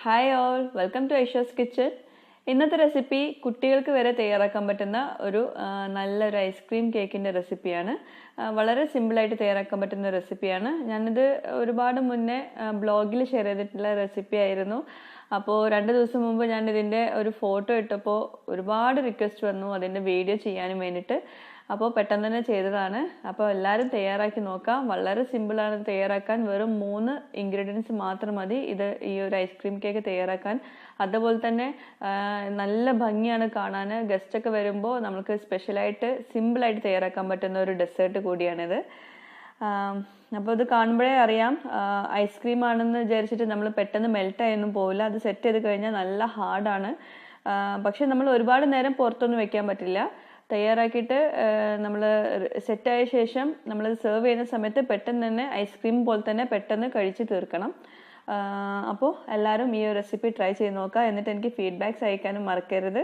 Hi all, welcome to Aisha's kitchen. ഇന്നത്തെ recipe കുട്ടികൾക്ക് വരെ തയ്യാറാക്കാൻ പറ്റുന്ന ഒരു നല്ലൊരു ഐസ്ക്രീം കേക്കിൻ്റെ റെസിപ്പിയാണ്. വളരെ സിമ്പിളായിട്ട് തയ്യാറാക്കാൻ പറ്റുന്ന റെസിപ്പിയാണ്. ഞാനിത് ഒരുപാട് മുന്നേ ബ്ലോഗിൽ ഷെയർ ചെയ്തിട്ടുള്ള റെസിപ്പി ആയിരുന്നു. അപ്പോൾ 2 ദിവസം മുമ്പ് ഞാൻ ഇതിൻ്റെ ഒരു ഫോട്ടോ ഇട്ടപ്പോൾ ഒരുപാട് റിക്വസ്റ്റ് വന്നു അതിൻ്റെ വീഡിയോ ചെയ്യാനും വേണ്ടിയിട്ട്. അപ്പോൾ പെട്ടെന്ന് തന്നെ ചെയ്തതാണ്. അപ്പോൾ എല്ലാവരും തയ്യാറാക്കി നോക്കാം. വളരെ സിമ്പിളാണ് തയ്യാറാക്കാൻ. വെറും 3 ഇൻഗ്രീഡിയൻസ് മാത്രം മതി ഈ ഒരു ഐസ്ക്രീം കേക്ക് തയ്യാറാക്കാൻ. അതുപോലെ തന്നെ നല്ല ഭംഗിയാണ് കാണാൻ. ഗസ്റ്റൊക്കെ വരുമ്പോൾ നമുക്ക് സ്പെഷ്യലായിട്ട് സിമ്പിളായിട്ട് തയ്യാറാക്കാൻ പറ്റുന്ന ഒരു ഡെസേർട്ട് കൂടിയാണിത്. അപ്പോൾ ഇത് കാണുമ്പോഴേ അറിയാം ഐസ്ക്രീം ആണെന്ന് വിചാരിച്ചിട്ട് നമ്മൾ പെട്ടെന്ന് മെൽട്ടായൊന്നും പോവില്ല. അത് സെറ്റ് ചെയ്ത് കഴിഞ്ഞാൽ നല്ല ഹാർഡാണ്. പക്ഷെ നമ്മൾ ഒരുപാട് നേരം പുറത്തൊന്നും വെക്കാൻ പറ്റില്ല. തയ്യാറാക്കിയിട്ട് നമ്മൾ സെറ്റായ ശേഷം നമ്മളത് സെർവ് ചെയ്യുന്ന സമയത്ത് പെട്ടെന്ന് തന്നെ ഐസ്ക്രീം പോലെ തന്നെ പെട്ടെന്ന് കഴിച്ച് തീർക്കണം. അപ്പോൾ എല്ലാവരും ഈ ഒരു റെസിപ്പി ട്രൈ ചെയ്ത് നോക്കുക. എന്നിട്ട് എനിക്ക് ഫീഡ്ബാക്ക്സ് അയക്കാനും മറക്കരുത്.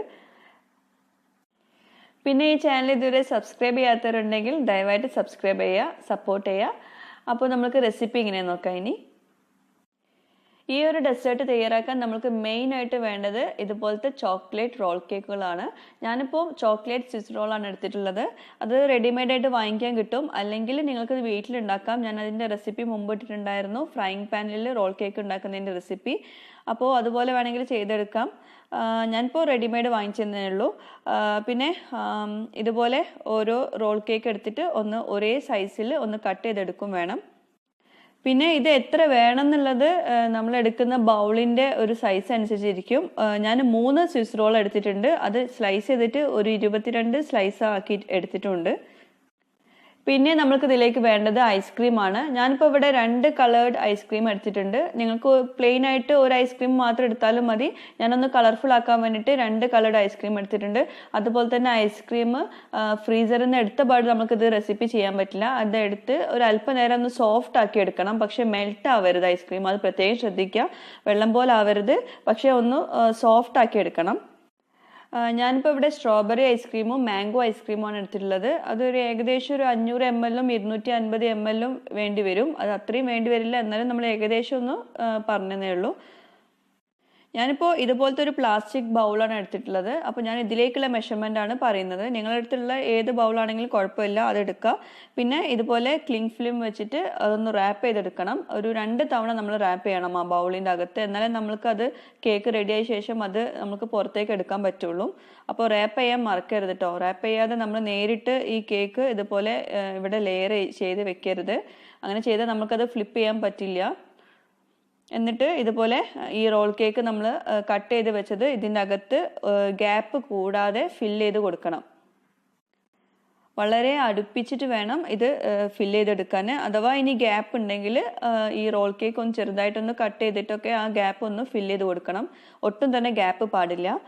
പിന്നെ ഈ ചാനൽ ഇതുവരെ സബ്സ്ക്രൈബ് ചെയ്യാത്തവരുണ്ടെങ്കിൽ ദയവായിട്ട് സബ്സ്ക്രൈബ് ചെയ്യുക, സപ്പോർട്ട് ചെയ്യുക. അപ്പോൾ നമുക്ക് റെസിപ്പി ഇങ്ങനെ നോക്കാം. ഇനി ഈ ഒരു ഡെസേർട്ട് തയ്യാറാക്കാൻ നമുക്ക് മെയിനായിട്ട് വേണ്ടത് ഇതുപോലത്തെ ചോക്ലേറ്റ് റോൾ കേക്കുകളാണ്. ഞാനിപ്പോൾ ചോക്ലേറ്റ് സ്വിസ് റോളാണ് എടുത്തിട്ടുള്ളത്. അത് റെഡിമെയ്ഡായിട്ട് വാങ്ങിക്കാൻ കിട്ടും, അല്ലെങ്കിൽ നിങ്ങൾക്കത് വീട്ടിലുണ്ടാക്കാം. ഞാൻ അതിൻ്റെ റെസിപ്പി മുമ്പ് ഇട്ടിട്ടുണ്ടായിരുന്നു, ഫ്രൈങ് പാനിൽ റോൾ കേക്ക് ഉണ്ടാക്കുന്നതിൻ്റെ റെസിപ്പി. അപ്പോൾ അതുപോലെ വേണമെങ്കിൽ ചെയ്തെടുക്കാം. ഞാനിപ്പോൾ റെഡിമെയ്ഡ് വാങ്ങിച്ചതേ ഉള്ളൂ. പിന്നെ ഇതുപോലെ ഓരോ റോൾ കേക്ക് എടുത്തിട്ട് ഒരേ സൈസിൽ കട്ട് ചെയ്തെടുക്കും വേണം. പിന്നെ ഇത് എത്ര വേണം എന്നുള്ളത് നമ്മൾ എടുക്കുന്ന ബൗളിൻ്റെ ഒരു സൈസ് അനുസരിച്ചിരിക്കും. ഞാൻ 3 സ്വിസ് റോൾ എടുത്തിട്ടുണ്ട്. അത് സ്ലൈസ് ചെയ്തിട്ട് ഒരു 22 സ്ലൈസ് ആക്കി എടുത്തിട്ടുണ്ട്. പിന്നെ നമ്മൾക്ക് ഇതിലേക്ക് വേണ്ടത് ഐസ്ക്രീമാണ്. ഞാനിപ്പോൾ ഇവിടെ 2 കളേർഡ് ഐസ്ക്രീം എടുത്തിട്ടുണ്ട്. നിങ്ങൾക്ക് പ്ലെയിൻ ആയിട്ട് ഒരു ഐസ്ക്രീം മാത്രം എടുത്താലും മതി. ഞാനൊന്ന് കളർഫുൾ ആക്കാൻ വേണ്ടിയിട്ട് 2 കളേർഡ് ഐസ്ക്രീം എടുത്തിട്ടുണ്ട്. അതുപോലെ തന്നെ ഐസ്ക്രീം ഫ്രീസറിൽ നിന്ന് എടുത്ത പാട് നമുക്കിത് റെസിപ്പി ചെയ്യാൻ പറ്റില്ല. അതെടുത്ത് ഒരു അല്പനേരം ഒന്ന് സോഫ്റ്റ് ആക്കി എടുക്കണം. പക്ഷെ മെൽറ്റ് ആവരുത് ഐസ്ക്രീം, അത് പ്രത്യേകം ശ്രദ്ധിക്കുക. വെള്ളം പോലെ ആവരുത്, പക്ഷെ ഒന്ന് സോഫ്റ്റ് ആക്കി എടുക്കണം. ഞാനിപ്പോൾ ഇവിടെ സ്ട്രോബെറി ഐസ്ക്രീമും മാംഗോ ഐസ്ക്രീമുമാണ് എടുത്തിട്ടുള്ളത്. അതൊരു ഏകദേശം ഒരു 500 ml 250 ml വേണ്ടി വരും. അത് അത്രയും വേണ്ടി വരില്ല, എന്നാലും നമ്മൾ ഏകദേശം ഒന്ന് പറഞ്ഞതേ ഉള്ളൂ. ഞാനിപ്പോൾ ഇതുപോലത്തെ ഒരു പ്ലാസ്റ്റിക് ബൗളാണ് എടുത്തിട്ടുള്ളത്. അപ്പോൾ ഞാൻ ഇതിലേക്കുള്ള മെഷർമെൻ്റ് ആണ് പറയുന്നത്. നിങ്ങളുടെ അടുത്തുള്ള ഏത് ബൗളാണെങ്കിലും കുഴപ്പമില്ല, അതെടുക്കുക. പിന്നെ ഇതുപോലെ ക്ലിങ് ഫിലിം വെച്ചിട്ട് അതൊന്ന് റാപ്പ് ചെയ്തെടുക്കണം. ഒരു 2 തവണ നമ്മൾ റാപ്പ് ചെയ്യണം ആ ബൗളിൻ്റെ അകത്ത്. എന്നാലേ നമ്മൾക്കത് കേക്ക് റെഡിയായ ശേഷം അത് നമുക്ക് പുറത്തേക്ക് എടുക്കാൻ പറ്റുള്ളൂ. അപ്പോൾ റാപ്പ് ചെയ്യാൻ മറക്കരുത് കേട്ടോ. റാപ്പ് ചെയ്യാതെ നമ്മൾ നേരിട്ട് ഈ കേക്ക് ഇതുപോലെ ഇവിടെ ലെയർ ചെയ്ത് വെക്കരുത്. അങ്ങനെ ചെയ്താൽ നമുക്കത് ഫ്ലിപ്പ് ചെയ്യാൻ പറ്റില്ല. എന്നിട്ട് ഇതുപോലെ ഈ റോൾ കേക്ക് നമ്മൾ കട്ട് ചെയ്ത് വെച്ചത് ഇതിൻ്റെ അകത്ത് ഗ്യാപ്പ് കൂടാതെ ഫില്ല് ചെയ്ത് കൊടുക്കണം. വളരെ അടുപ്പിച്ചിട്ട് വേണം ഇത് ഫില്ല് ചെയ്തെടുക്കാൻ. അഥവാ ഇനി ഗ്യാപ്പ് ഉണ്ടെങ്കിൽ ഈ റോൾ കേക്ക് ഒന്ന് ചെറുതായിട്ടൊന്ന് കട്ട് ചെയ്തിട്ടൊക്കെ ആ ഗ്യാപ്പ് ഒന്ന് ഫില്ല് ചെയ്ത് കൊടുക്കണം. ഒട്ടും തന്നെ ഗ്യാപ്പ് പാടില്ല.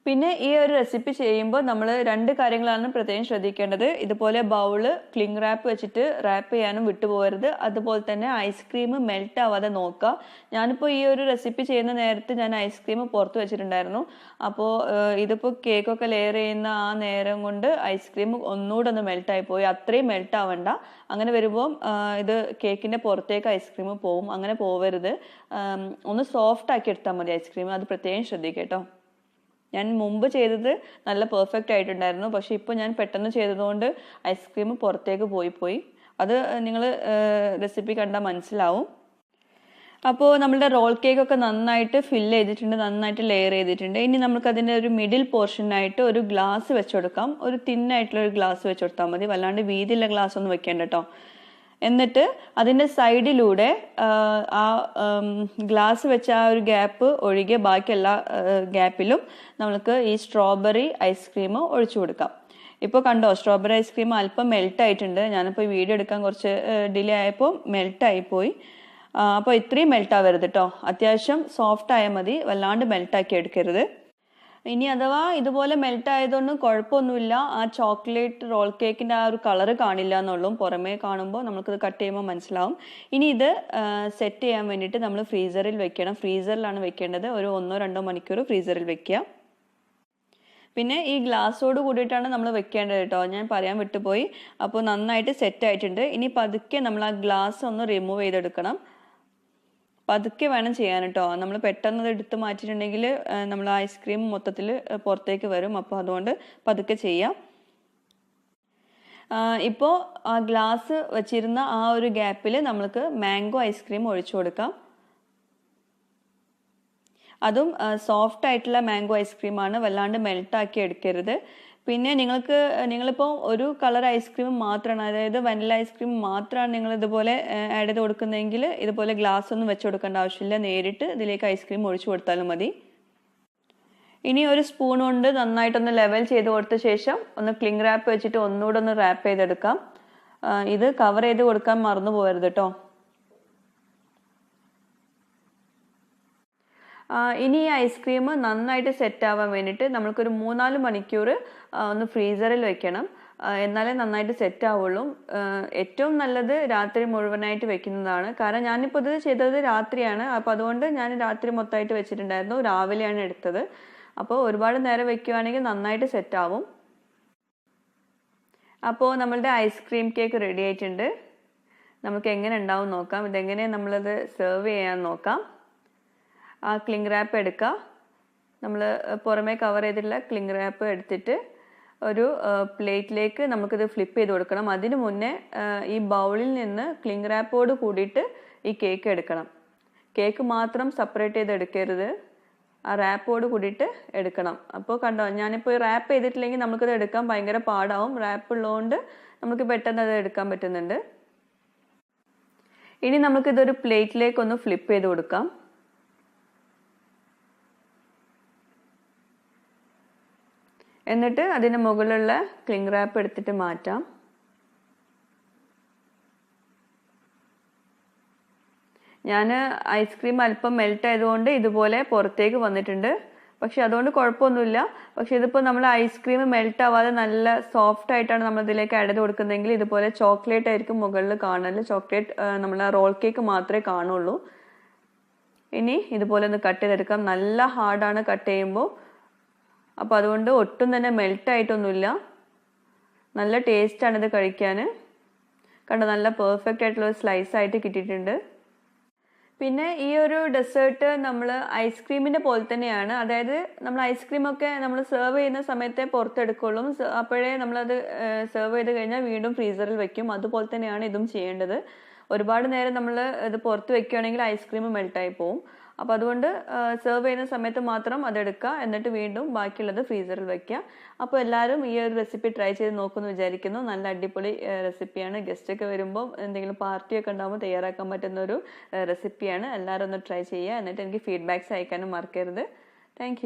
പിന്നെ ഈ ഒരു റെസിപ്പി ചെയ്യുമ്പോൾ നമ്മൾ 2 കാര്യങ്ങളാണ് പ്രത്യേകം ശ്രദ്ധിക്കേണ്ടത്. ഇതുപോലെ ബൗള് ക്ലിങ് റാപ്പ് വെച്ചിട്ട് റാപ്പ് ചെയ്യാനും വിട്ടുപോകരുത്. അതുപോലെ തന്നെ ഐസ്ക്രീം മെൽറ്റ് ആവാതെ നോക്കുക. ഞാനിപ്പോൾ ഈ ഒരു റെസിപ്പി ചെയ്യുന്ന നേരത്ത് ഞാൻ ഐസ്ക്രീം പുറത്ത് വെച്ചിട്ടുണ്ടായിരുന്നു. അപ്പോൾ ഇതിപ്പോൾ കേക്കൊക്കെ ലെയർ ചെയ്യുന്ന ആ നേരം കൊണ്ട് ഐസ്ക്രീം ഒന്നുകൂടെ ഒന്ന് മെൽറ്റായി പോയി. അത്രയും മെൽറ്റ് ആവണ്ട. അങ്ങനെ വരുമ്പോൾ ഇത് കേക്കിൻ്റെ പുറത്തേക്ക് ഐസ്ക്രീം പോവും. അങ്ങനെ പോവരുത്. ഒന്ന് സോഫ്റ്റ് ആക്കി എടുത്താൽ മതി ഐസ്ക്രീം. അത് പ്രത്യേകം ശ്രദ്ധിക്കുക കേട്ടോ. ഞാൻ മുമ്പ് ചെയ്തത് നല്ല പെർഫെക്റ്റ് ആയിട്ടുണ്ടായിരുന്നു. പക്ഷെ ഇപ്പോൾ ഞാൻ പെട്ടെന്ന് ചെയ്തതുകൊണ്ട് ഐസ്ക്രീം പുറത്തേക്ക് പോയി. അത് നിങ്ങൾ റെസിപ്പി കണ്ടാൽ മനസ്സിലാവും. അപ്പോൾ നമ്മുടെ റോൾ കേക്കൊക്കെ നന്നായിട്ട് ഫില്ല് ചെയ്തിട്ടുണ്ട്, നന്നായിട്ട് ലെയർ ചെയ്തിട്ടുണ്ട്. ഇനി നമുക്ക് അതിൻ്റെ ഒരു മിഡിൽ പോർഷനായിട്ട് ഒരു ഗ്ലാസ് വെച്ച് കൊടുക്കാം. ഒരു തിന്നായിട്ടുള്ള ഒരു ഗ്ലാസ് വെച്ച് കൊടുത്താൽ മതി. വല്ലാണ്ട് വീതിയുള്ള ഗ്ലാസ് ഒന്നും വെക്കേണ്ട കേട്ടോ. എന്നിട്ട് അതിൻ്റെ സൈഡിലൂടെ ആ ഗ്ലാസ് വെച്ച ആ ഒരു ഗ്യാപ്പ് ഒഴികെ ബാക്കി എല്ലാ ഗ്യാപ്പിലും നമുക്ക് ഈ സ്ട്രോബെറി ഐസ്ക്രീം ഒഴിച്ചു കൊടുക്കാം. ഇപ്പോൾ കണ്ടോ, സ്ട്രോബെറി ഐസ്ക്രീം അല്പം മെൽറ്റ് ആയിട്ടുണ്ട്. ഞാനിപ്പോൾ വീഡിയോ എടുക്കാൻ കുറച്ച് ഡിലേ ആയപ്പോൾ മെൽട്ടായിപ്പോയി. അപ്പോൾ ഇത്രയും മെൽറ്റ് ആവരുത് കേട്ടോ. അത്യാവശ്യം സോഫ്റ്റ് ആയാൽ മതി, വല്ലാണ്ട് മെൽട്ടാക്കി എടുക്കരുത്. ഇനി അഥവാ ഇതുപോലെ മെൽറ്റ് ആയതുകൊണ്ട് കുഴപ്പമൊന്നുമില്ല. ആ ചോക്ലേറ്റ് റോൾ കേക്കിൻ്റെ ആ ഒരു കളറ് കാണില്ല എന്നുള്ളൂ. പുറമേ കാണുമ്പോൾ നമുക്കിത് കട്ട് ചെയ്യുമ്പോൾ മനസ്സിലാവും. ഇനി ഇത് സെറ്റ് ചെയ്യാൻ വേണ്ടിയിട്ട് നമ്മൾ ഫ്രീസറിൽ വെക്കണം. ഫ്രീസറിലാണ് വെക്കേണ്ടത്. ഒരു 1-2 മണിക്കൂർ ഫ്രീസറിൽ വെക്കുക. പിന്നെ ഈ ഗ്ലാസ്സോട് കൂടിയിട്ടാണ് നമ്മൾ വെക്കേണ്ടത് കേട്ടോ. ഞാൻ പറയാൻ വിട്ടുപോയി. അപ്പോൾ നന്നായിട്ട് സെറ്റ് ആയിട്ടുണ്ട്. ഇനി പതുക്കെ നമ്മൾ ആ ഗ്ലാസ് ഒന്ന് റിമൂവ് ചെയ്തെടുക്കണം. പതുക്കെ വേണം ചെയ്യാൻ കേട്ടോ. നമ്മൾ പെട്ടെന്ന് അത് എടുത്ത് മാറ്റിയിട്ടുണ്ടെങ്കിൽ നമ്മൾ ഐസ്ക്രീം മൊത്തത്തിൽ പുറത്തേക്ക് വരും. അപ്പോൾ അതുകൊണ്ട് പതുക്കെ ചെയ്യാം. ഇപ്പോൾ ആ ഗ്ലാസ് വെച്ചിരുന്ന ആ ഒരു ഗ്യാപ്പിൽ നമുക്ക് മാംഗോ ഐസ്ക്രീം ഒഴിച്ചു കൊടുക്കാം. അതും സോഫ്റ്റ് ആയിട്ടുള്ള മാംഗോ ഐസ്ക്രീമാണ്, വല്ലാണ്ട് മെൽട്ടാക്കി എടുക്കരുത്. പിന്നെ നിങ്ങളിപ്പോൾ ഒരു കളർ ഐസ്ക്രീം മാത്രമാണ്, അതായത് വനില ഐസ്ക്രീം മാത്രമാണ് നിങ്ങൾ ഇതുപോലെ ആഡ് ചെയ്ത് കൊടുക്കുന്നതെങ്കിൽ ഇതുപോലെ ഗ്ലാസ് ഒന്നും വെച്ച് കൊടുക്കേണ്ട ആവശ്യമില്ല. നേരിട്ട് ഇതിലേക്ക് ഐസ്ക്രീം ഒഴിച്ചു കൊടുത്താലും മതി. ഇനി ഒരു സ്പൂൺ കൊണ്ട് നന്നായിട്ടൊന്ന് ലെവൽ ചെയ്ത് കൊടുത്ത ശേഷം ഒന്ന് ക്ലിംഗ് റാപ്പ് വെച്ചിട്ട് ഒന്നുകൂടെ ഒന്ന് റാപ്പ് ചെയ്തെടുക്കാം. ഇത് കവർ ചെയ്ത് കൊടുക്കാൻ മറന്നു പോകരുത് കേട്ടോ. ഇനി ഈ ഐസ്ക്രീം നന്നായിട്ട് സെറ്റ് ആവാൻ വേണ്ടിയിട്ട് നമ്മൾക്കൊരു 3-4 മണിക്കൂർ ഒന്ന് ഫ്രീസറിൽ വെക്കണം. എന്നാലേ നന്നായിട്ട് സെറ്റ് ആവുള്ളൂ. ഏറ്റവും നല്ലത് രാത്രി മുഴുവനായിട്ട് വെക്കുന്നതാണ്. കാരണം ഞാനിപ്പോൾ ഇത് ചെയ്തത് രാത്രിയാണ്. അപ്പോൾ അതുകൊണ്ട് ഞാൻ രാത്രി മൊത്തമായിട്ട് വെച്ചിട്ടുണ്ടായിരുന്നു, രാവിലെയാണ് എടുത്തത്. അപ്പോൾ ഒരുപാട് നേരം വെക്കുകയാണെങ്കിൽ നന്നായിട്ട് സെറ്റ് ആവും. അപ്പോൾ നമ്മളുടെ ഐസ്ക്രീം കേക്ക് റെഡി ആയിട്ടുണ്ട്. നമുക്ക് എങ്ങനെ ഉണ്ടാവും നോക്കാം. ഇതെങ്ങനെ നമ്മളത് സെർവ് ചെയ്യാൻ നോക്കാം. ആ ക്ലിംഗ് റാപ്പ് എടുക്കുക. നമ്മൾ പുറമേ കവർ ചെയ്തിട്ടുള്ള ക്ലിംഗ് റാപ്പ് എടുത്തിട്ട് ഒരു പ്ലേറ്റിലേക്ക് നമുക്കിത് ഫ്ലിപ്പ് ചെയ്ത് കൊടുക്കണം. അതിനു മുന്നേ ഈ ബൗളിൽ നിന്ന് ക്ലിംഗ് റാപ്പോട് കൂടിയിട്ട് ഈ കേക്ക് എടുക്കണം. കേക്ക് മാത്രം സെപ്പറേറ്റ് ചെയ്ത് എടുക്കരുത്, ആ റാപ്പോട് കൂടിയിട്ട് എടുക്കണം. അപ്പോൾ കണ്ടോ, ഞാനിപ്പോൾ റാപ്പ് ചെയ്തിട്ടില്ലെങ്കിൽ നമുക്കത് എടുക്കാൻ ഭയങ്കര പാടാവും. റാപ്പ് ഉള്ളതുകൊണ്ട് നമുക്ക് പെട്ടെന്ന് അത് എടുക്കാൻ പറ്റുന്നുണ്ട്. ഇനി നമുക്കിതൊരു പ്ലേറ്റിലേക്ക് ഒന്ന് ഫ്ലിപ്പ് ചെയ്ത് കൊടുക്കാം. എന്നിട്ട് അതിന് മുകളിലുള്ള ക്ലിംഗ് റാപ്പ് എടുത്തിട്ട് മാറ്റാം. ഞാൻ ഐസ്ക്രീം അല്പം മെൽറ്റ് ആയതുകൊണ്ട് ഇതുപോലെ പുറത്തേക്ക് വന്നിട്ടുണ്ട്. പക്ഷെ അതുകൊണ്ട് കുഴപ്പമൊന്നുമില്ല. പക്ഷെ ഇതിപ്പോൾ നമ്മൾ ഐസ്ക്രീം മെൽറ്റ് ആവാതെ നല്ല സോഫ്റ്റ് ആയിട്ടാണ് നമ്മൾ ഇതിലേക്ക് ആഡ് ചെയ്ത് കൊടുക്കുന്നതെങ്കിൽ ഇതുപോലെ ചോക്ലേറ്റ് ആയിരിക്കും മുകളിൽ കാണല്. ചോക്ലേറ്റ് നമ്മൾ റോൾ കേക്ക് മാത്രമേ കാണുള്ളൂ. ഇനി ഇതുപോലെ ഒന്ന് കട്ട് ചെയ്തെടുക്കാം. നല്ല ഹാർഡാണ് കട്ട് ചെയ്യുമ്പോൾ. അപ്പോൾ അതുകൊണ്ട് ഒട്ടും തന്നെ മെൽറ്റ് ആയിട്ടൊന്നുമില്ല. നല്ല ടേസ്റ്റാണ് ഇത് കഴിക്കാൻ. കണ്ടോ, നല്ല പെർഫെക്റ്റ് ആയിട്ടുള്ള ഒരു സ്ലൈസ് ആയിട്ട് കിട്ടിയിട്ടുണ്ട്. പിന്നെ ഈ ഒരു ഡെസേർട്ട് നമ്മൾ ഐസ്ക്രീമിൻ്റെ പോലെ തന്നെയാണ്. അതായത് നമ്മൾ ഐസ്ക്രീമൊക്കെ നമ്മൾ സെർവ് ചെയ്യുന്ന സമയത്തെ പുറത്തെടുക്കുള്ളൂ. അപ്പോഴേ നമ്മളത് സെർവ് ചെയ്ത് കഴിഞ്ഞാൽ വീണ്ടും ഫ്രീസറിൽ വെക്കും. അതുപോലെ തന്നെയാണ് ഇതും ചെയ്യേണ്ടത്. ഒരുപാട് നേരം നമ്മൾ ഇത് പുറത്ത് വെക്കുകയാണെങ്കിൽ ഐസ്ക്രീം മെൽട്ടായി പോവും. അപ്പോൾ അതുകൊണ്ട് സെർവ് ചെയ്യുന്ന സമയത്ത് മാത്രം അതെടുക്കുക. എന്നിട്ട് വീണ്ടും ബാക്കിയുള്ളത് ഫ്രീസറിൽ വയ്ക്കുക. അപ്പോൾ എല്ലാവരും ഈ ഒരു റെസിപ്പി ട്രൈ ചെയ്ത് നോക്കുമെന്ന് വിചാരിക്കുന്നു. നല്ല അടിപൊളി റെസിപ്പിയാണ്. ഗസ്റ്റൊക്കെ വരുമ്പോൾ എന്തെങ്കിലും പാർട്ടിയൊക്കെ ഉണ്ടാകുമ്പോൾ തയ്യാറാക്കാൻ പറ്റുന്ന ഒരു റെസിപ്പിയാണ്. എല്ലാവരും ഒന്ന് ട്രൈ ചെയ്യുക. എന്നിട്ട് എനിക്ക് ഫീഡ്ബാക്ക്സ് അയക്കാനും മറക്കരുത്. താങ്ക്